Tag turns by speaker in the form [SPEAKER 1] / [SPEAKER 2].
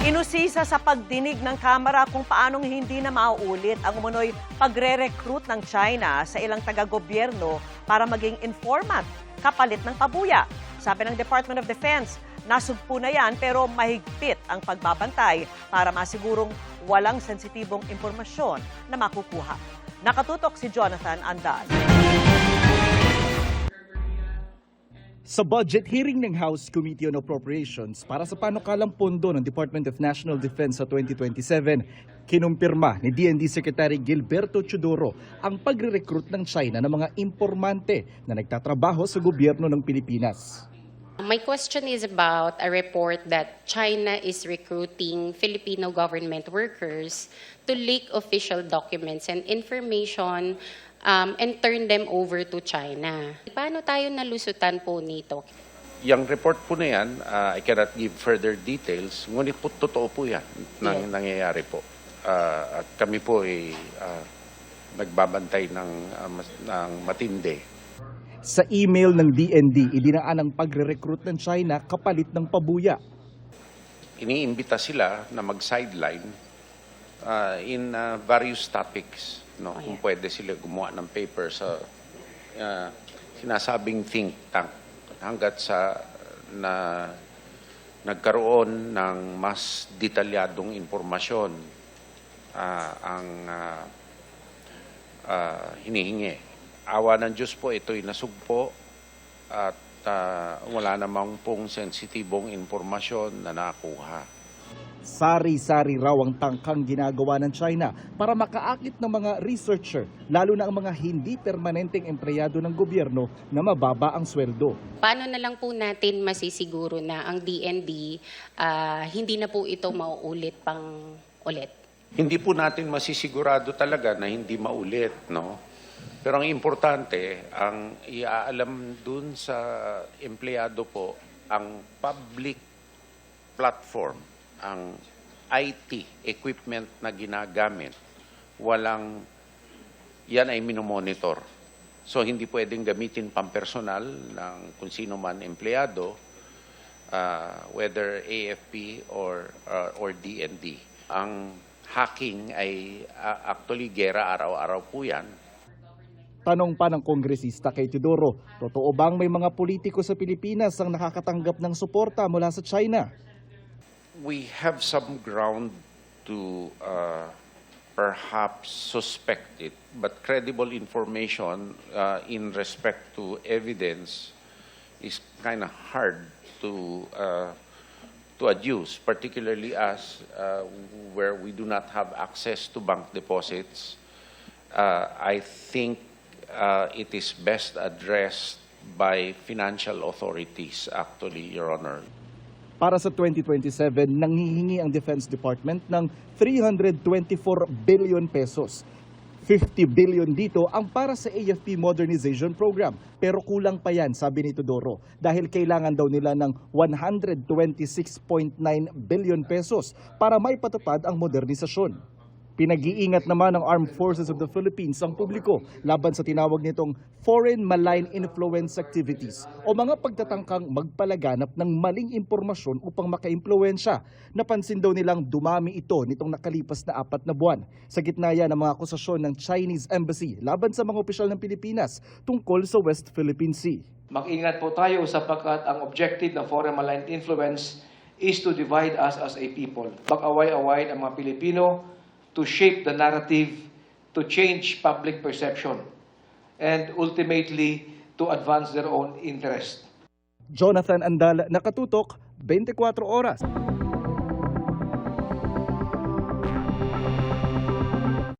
[SPEAKER 1] Inusisa sa pagdinig ng Kamara kung paanong hindi na mauulit ang umunoy pagre-recruit ng China sa ilang taga-gobyerno para maging informant kapalit ng pabuya. Sabi ng Department of Defense, nasugpo na yan pero mahigpit ang pagbabantay para masigurong walang sensitibong impormasyon na makukuha. Nakatutok si Jonathan Andal.
[SPEAKER 2] Sa budget hearing ng House Committee on Appropriations para sa panukalang pondo ng Department of National Defense sa 2027, kinumpirma ni DND Secretary Gilberto Teodoro ang pagre-recruit ng China ng mga impormante na nagtatrabaho sa gobyerno ng Pilipinas.
[SPEAKER 3] My question is about a report that China is recruiting Filipino government workers to leak official documents and information and turn them over to China. Paano tayo nalusutan po nito?
[SPEAKER 4] Yung report po na yan, I cannot give further details, ngunit po totoo po yan nangyayari po. At kami po ay nagbabantay ng matindi.
[SPEAKER 2] Sa email ng DND, idinaan ang pagre-recruit ng China kapalit ng pabuya.
[SPEAKER 4] Iniimbita sila na mag-sideline in various topics. No? Kung pwede sila gumawa ng paper sa sinasabing think tank hanggat sa na nagkaroon ng mas detalyadong impormasyon ang hinihingi. Awa ng Diyos po, ito'y nasugpo at wala namang pong sensitibong impormasyon na nakuha.
[SPEAKER 2] Sari-sari raw ang tangkang ginagawa ng China para makaakit ng mga researcher, lalo na ang mga hindi permanenteng empleyado ng gobyerno na mababa ang sweldo.
[SPEAKER 3] Paano na lang po natin masisiguro na ang DND hindi na po ito mauulit pang ulit?
[SPEAKER 4] Hindi po natin masisigurado talaga na hindi maulit, no? Pero ang importante, ang iaalam dun sa empleyado po, ang public platform, ang IT equipment na ginagamit, yan ay minomonitor. So hindi pwedeng gamitin pampersonal ng kung sino man empleyado, whether AFP or DND. Ang hacking ay actually gera araw-araw po yan.
[SPEAKER 2] Tanong pa ng kongresista kay Teodoro, totoo bang may mga politiko sa Pilipinas ang nakakatanggap ng suporta mula sa China?
[SPEAKER 4] We have some ground to perhaps suspect it, but credible information in respect to evidence is kind of hard to adduce, particularly as where we do not have access to bank deposits. I think it is best addressed by financial authorities, actually, Your Honor.
[SPEAKER 2] Para sa 2027, nanghihingi ang Defense Department ng 324 billion pesos. 50 billion dito ang para sa AFP Modernization Program. Pero kulang pa yan, sabi ni Teodoro, dahil kailangan daw nila ng 126.9 billion pesos para maipatupad ang modernisasyon. Pinag-iingat naman ng Armed Forces of the Philippines ang publiko laban sa tinawag nitong foreign malign influence activities o mga pagtatangkang magpalaganap ng maling impormasyon upang makaimpluwensya. Napansin daw nilang dumami ito nitong nakalipas na 4 na buwan. Sa gitna yan ng mga akusasyon ng Chinese Embassy laban sa mga opisyal ng Pilipinas tungkol sa West Philippine Sea.
[SPEAKER 5] Mag-ingat po tayo sapagkat ang objective ng foreign malign influence is to divide us as a people. Pag-away-away ang mga Pilipino, to shape the narrative, to change public perception, and ultimately to advance their own interest.
[SPEAKER 2] Jonathan Andal, Nakatutok, 24 Oras.